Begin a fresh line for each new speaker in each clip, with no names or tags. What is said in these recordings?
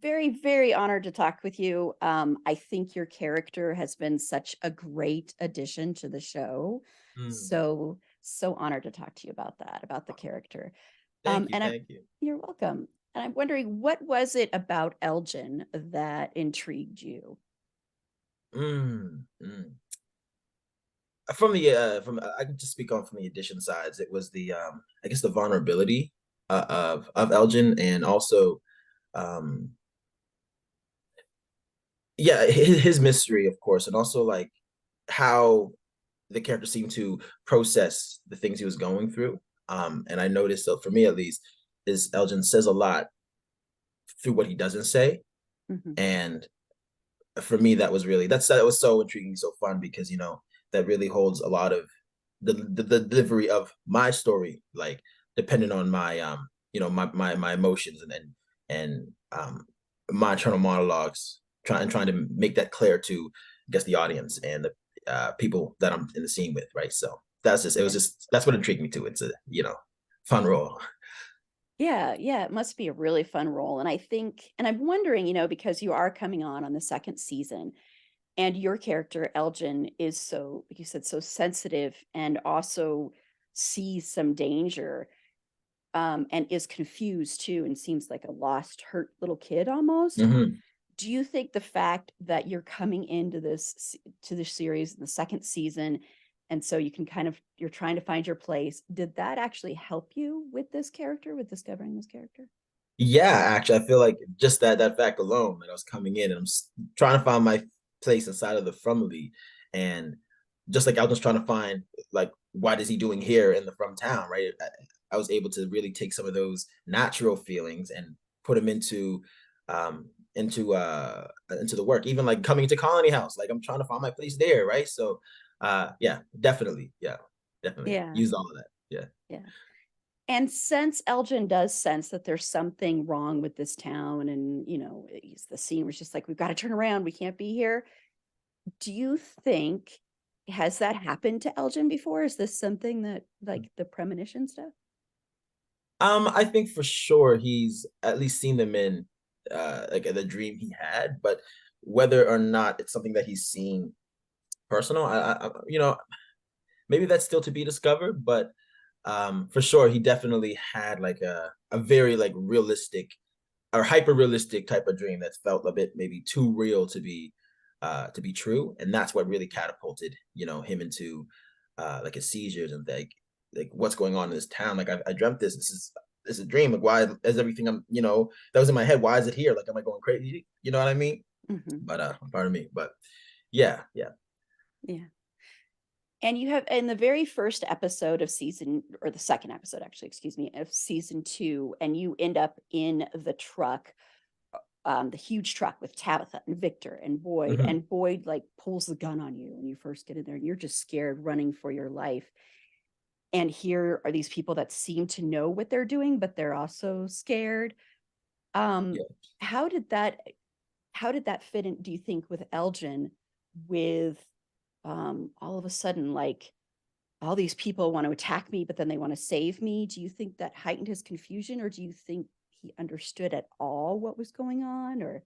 Very, very honored to talk with you. I think your character has been such a great addition to the show.
Mm.
So honored to talk to you about that, about the character.
Thank you,
And
thank you.
you're welcome. And I'm wondering, what was it about Elgin that intrigued you?
Mm. From I can just speak on from the addition sides. It was the I guess the vulnerability of Elgin, and also um yeah, his mystery, of course, and also like how the character seemed to process the things he was going through. And I noticed, so for me at least, is Elgin says a lot through what he doesn't say.
Mhm.
And for me, that was so intriguing, so fun, because that really holds a lot of the delivery of my story, like depending on my my emotions, and my internal monologues, trying to make that clear to, I guess, the audience and the people that I'm in the scene with, right? So
Yeah.
that's what intrigued me too. It's a fun role.
Yeah, yeah, it must be a really fun role. And I think, and I'm wondering, because you are coming on the second season, and your character, Elgin, is so, like you said, so sensitive and also sees some danger, and is confused too, and seems like a lost, hurt little kid almost.
Hmm.
Do you think the fact that you're coming into to this series in the second season, and so you can you're trying to find your place, did that actually help you with this character, with discovering this character?
Yeah, actually, I feel like just that fact alone, that I was coming in and trying to find my place inside of the family, and just like I was just trying to find, like, what is he doing here in the from town, right? I was able to really take some of those natural feelings and put them into the work, even like coming to Colony House, like I'm trying to find my place there, right? So, yeah, definitely
Yeah,
use all of that. Yeah.
yeah. And since Elgin does sense that there's something wrong with this town, and the scene was just like, we've got to turn around, we can't be here. Do you think, has that happened to Elgin before? Is this something that, like, the premonition stuff?
I think for sure he's at least seen them in like the dream he had, but whether or not it's something that he's seen personal, maybe that's still to be discovered. But for sure, he definitely had like a very like realistic or hyper realistic type of dream that felt a bit maybe too real to be true, and that's what really catapulted him into like his seizures and like what's going on in this town. Like I dreamt this. This is a dream. Like, why is everything that was in my head? Why is it here? Like, am I going crazy? You know what I mean?
Hmm.
But pardon me. But yeah, yeah.
Yeah. And you have, in the very first episode of season, or the second episode, actually, excuse me, of season two, and you end up in the truck, the huge truck with Tabitha and Victor
Hmm.
and Boyd like pulls the gun on you when you first get in there, and you're just scared, running for your life. And here are these people that seem to know what they're doing, but they're also scared. Um,
Yeah.
how did that how did that fit in, do you think, with Elgin, with all of a sudden, like, all these people want to attack me, but then they want to save me? Do you think that heightened his confusion, or do you think he understood at all what was going on? Or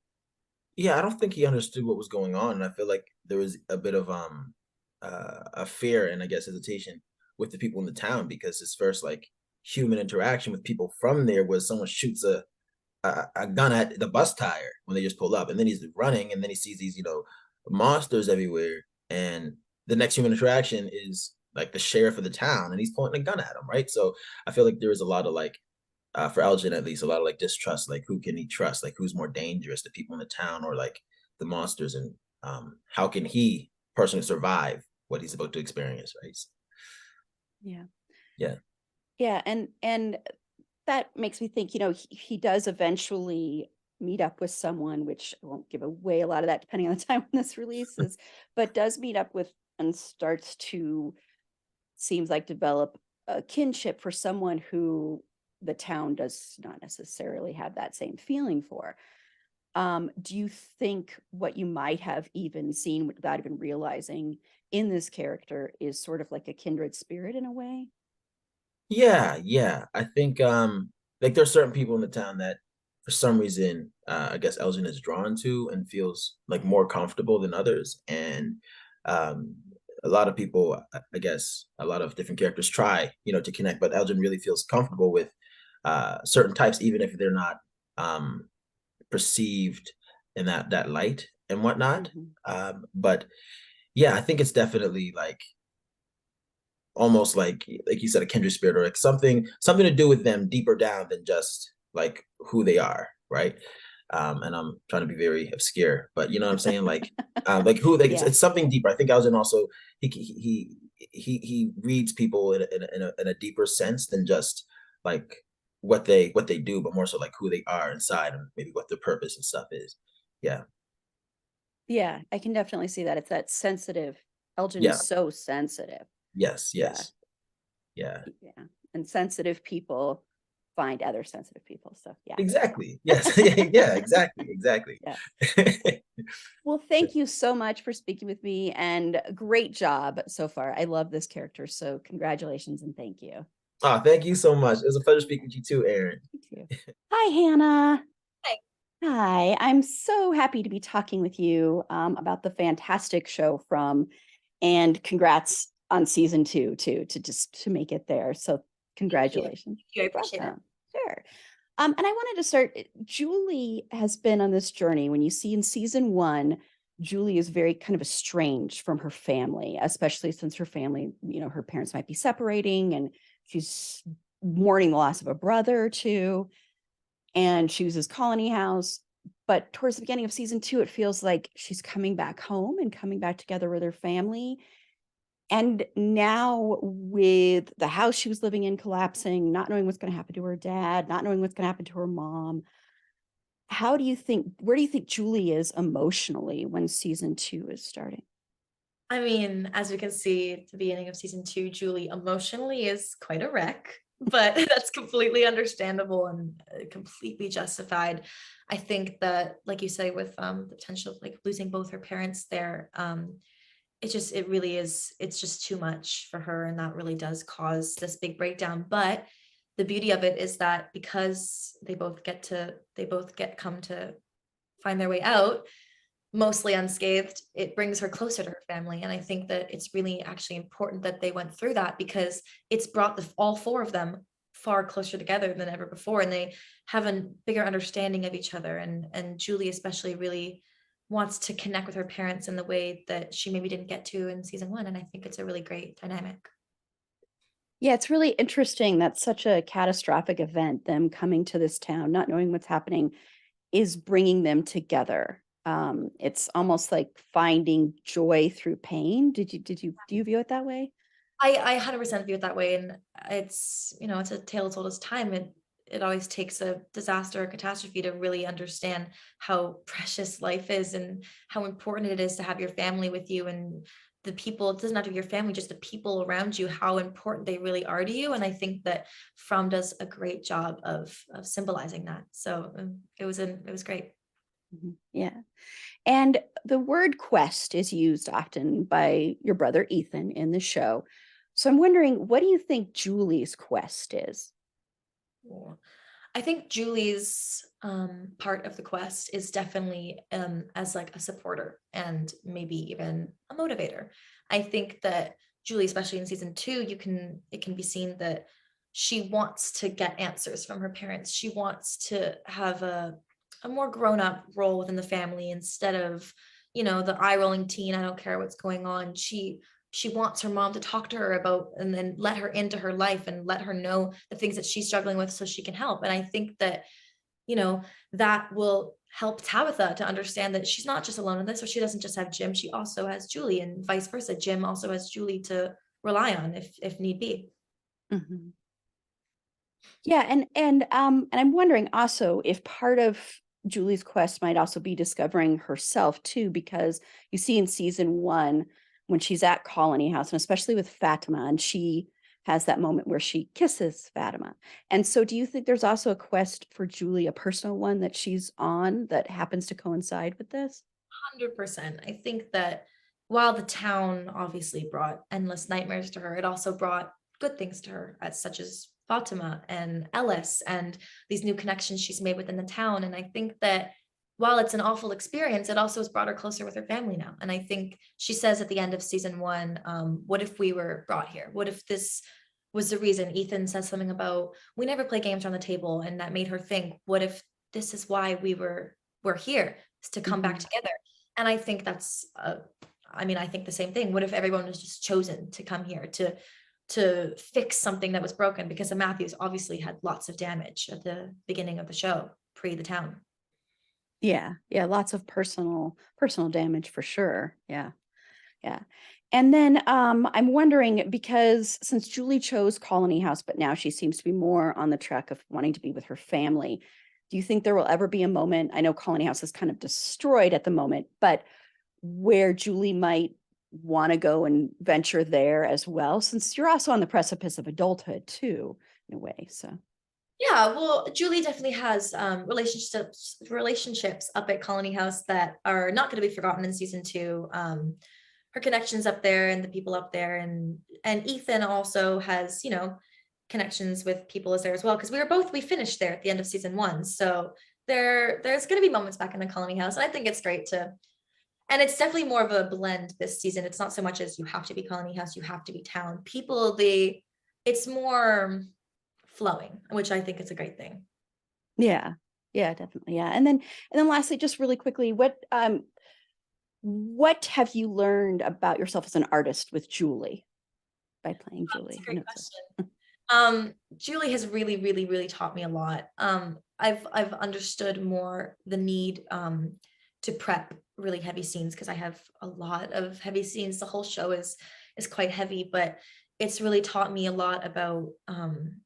Yeah, I don't think he understood what was going on, and I feel like there was a bit of a fear and, I guess, hesitation with the people in the town, because his first like human interaction with people from there was someone shoots a gun at the bus tire when they just pull up, and then he's running, and then he sees these monsters everywhere, and the next human interaction is like the sheriff of the town, and he's pointing a gun at him, right? So I feel like there is a lot of like for Elgin at least, a lot of like distrust, like who can he trust, like who's more dangerous, the people in the town or like the monsters, and how can he personally survive what he's about to experience, right? So,
yeah.
yeah.
Yeah, and that makes me think, he does eventually meet up with someone, which I won't give away a lot of that depending on the time when this releases, but does meet up with, and starts to, seems like, develop a kinship for someone who the town does not necessarily have that same feeling for. Do you think what you might have even seen without even realizing in this character is sort of like a kindred spirit in a way?
Yeah, yeah. I think like there's certain people in the town that for some reason, I guess Elgin is drawn to and feels like more comfortable than others. And um, a lot of people, I guess, a lot of different characters try, to connect, but Elgin really feels comfortable with certain types, even if they're not um, perceived in that light and whatnot.
Mhm.
But yeah, I think it's definitely like almost like you said, a kindred spirit, or like something to do with them deeper down than just like who they are, right? And I'm trying to be very obscure, but you know what I'm saying, like who they,
Yeah.
it's something deeper. I think Alden also he reads people in a deeper sense than just like what they do, but more so like who they are inside and maybe what their purpose and stuff is. Yeah,
Yeah, I can definitely see that. It's that sensitive. Elgin is
yeah,
so sensitive.
yes,
Yeah.
yes, yeah.
Yeah. And sensitive people find other sensitive people. So yeah.
Exactly. Yes. Yeah, exactly. Exactly.
Yeah. Well, thank you so much for speaking with me and great job so far. I love this character. So congratulations and thank you.
Oh, thank you so much. It was a pleasure speaking with you too, Erin.
You too. Hi, Hannah.
Hi.
Hi. I'm so happy to be talking with you about the fantastic show from, and congrats on season two too, to make it there. So
Thank you.
congratulations.
Thank you. I
You're
appreciate it.
welcome. Sure. And I wanted to start. Julie has been on this journey. When you see in season one, Julie is very kind of estranged from her family, especially since her family, her parents might be separating, and she's mourning the loss of a brother too. And chooses Colony House. But towards the beginning of season two, it feels like she's coming back home and coming back together with her family. And now, with the house she was living in collapsing, not knowing what's going to happen to her dad, not knowing what's going to happen to her mom, where do you think Julie is emotionally when season two is starting?
I mean, as we can see at the beginning of season two, Julie emotionally is quite a wreck, but that's completely understandable and completely justified. I think that, like you say, with the potential of like losing both her parents there, it really is, it's just too much for her, and that really does cause this big breakdown. But the beauty of it is that because they both get come to find their way out mostly unscathed, it brings her closer to her family. And I think that it's really actually important that they went through that, because it's brought all four of them far closer together than ever before, and they have a bigger understanding of each other. And Julie especially really wants to connect with her parents in the way that she maybe didn't get to in season one, and I think it's a really great dynamic.
Yeah, it's really interesting. That's such a catastrophic event, them coming to this town, not knowing what's happening, is bringing them together. It's almost like finding joy through pain. Do you view it that way?
I 100% view it that way, and it's a tale as old as time. It always takes a disaster or catastrophe to really understand how precious life is and how important it is to have your family with you, and the people. It doesn't have to be your family, just the people around you, how important they really are to you. And I think that From does a great job of symbolizing that. So it was great.
Mhm. Yeah. And the word quest is used often by your brother Ethan in the show. So I'm wondering, what do you think Julie's quest is?
Cool. I think Julie's part of the quest is definitely as like a supporter and maybe even a motivator. I think that Julie, especially in season two, it can be seen that she wants to get answers from her parents. She wants to have a more grown up role within the family instead of, the eye rolling teen. I don't care what's going on. She wants her mom to talk to her about, and then let her into her life and let her know the things that she's struggling with so she can help. And I think that, you know, that will help Tabitha to understand that she's not just alone in this, or she doesn't just have Jim, she also has Julie, and vice versa. Jim also has Julie to rely on if need be.
Mhm. Yeah, and I'm wondering also if part of Julie's quest might also be discovering herself too, because you see in season one when she's at Colony House, and especially with Fatima, and she has that moment where she kisses Fatima. And so, do you think there's also a quest for Julie, a personal one that she's on that happens to coincide with this?
100%. I think that while the town obviously brought endless nightmares to her, it also brought good things to her, as such as Fatima and Ellis and these new connections she's made within the town. And I think that while it's an awful experience, it also has brought her closer with her family now. And I think she says at the end of season 1, what if we were brought here? What if this was the reason? Ethan says something about, we never play games around the table, and that made her think, what if this is why we're here, is to come back together? And I think that's I think the same thing. What if everyone was just chosen to come here to fix something that was broken? Because the Matthews obviously had lots of damage at the beginning of the show, pre the town.
Yeah, lots of personal damage for sure. Yeah. And then I'm wondering, because since Julie chose Colony House, but now she seems to be more on the track of wanting to be with her family, do you think there will ever be a moment, I know Colony House is kind of destroyed at the moment, but where Julie might want to go and venture there as well, since you're also on the precipice of adulthood too, in a way? So
Yeah, well, Julie definitely has relationships up at Colony House that are not going to be forgotten in season 2. Her connections up there and the people up there, and Ethan also has, connections with people as there as well, because we finished there at the end of season 1. So there's going to be moments back in the Colony House, and I think it's great and it's definitely more of a blend this season. It's not so much as you have to be Colony House, you have to be town. It's more flowing, which I think is a great thing.
yeah, definitely. Yeah. And then lastly, just really quickly, what have you learned about yourself as an artist with Julie by playing Julie?
That's a great question. Julie has really, really, really taught me a lot. I've understood more the need to prep really heavy scenes, because I have a lot of heavy scenes. The whole show is quite heavy, but it's really taught me a lot about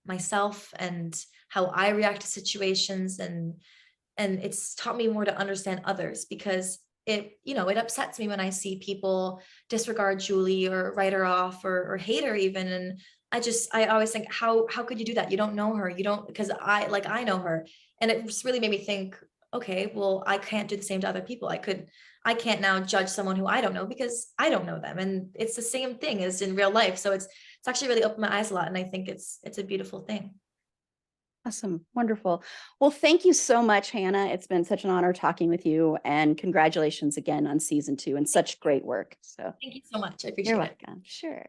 myself and how I react to situations, and it's taught me more to understand others, because it upsets me when I see people disregard Julie or write her off or hate her even. And I always think, how could you do that? You don't know her. You don't, because I know her. And it just really made me think, okay, well, I can't do the same to other people. I can't now judge someone who I don't know, because I don't know them. And it's the same thing as in real life. So it's actually really opened my eyes a lot. And I think it's a beautiful thing.
Awesome. Wonderful. Well, thank you so much, Hannah. It's been such an honor talking with you, and congratulations again on season 2 and such great work. So
Thank you so much. I appreciate
you're
it.
welcome. Sure.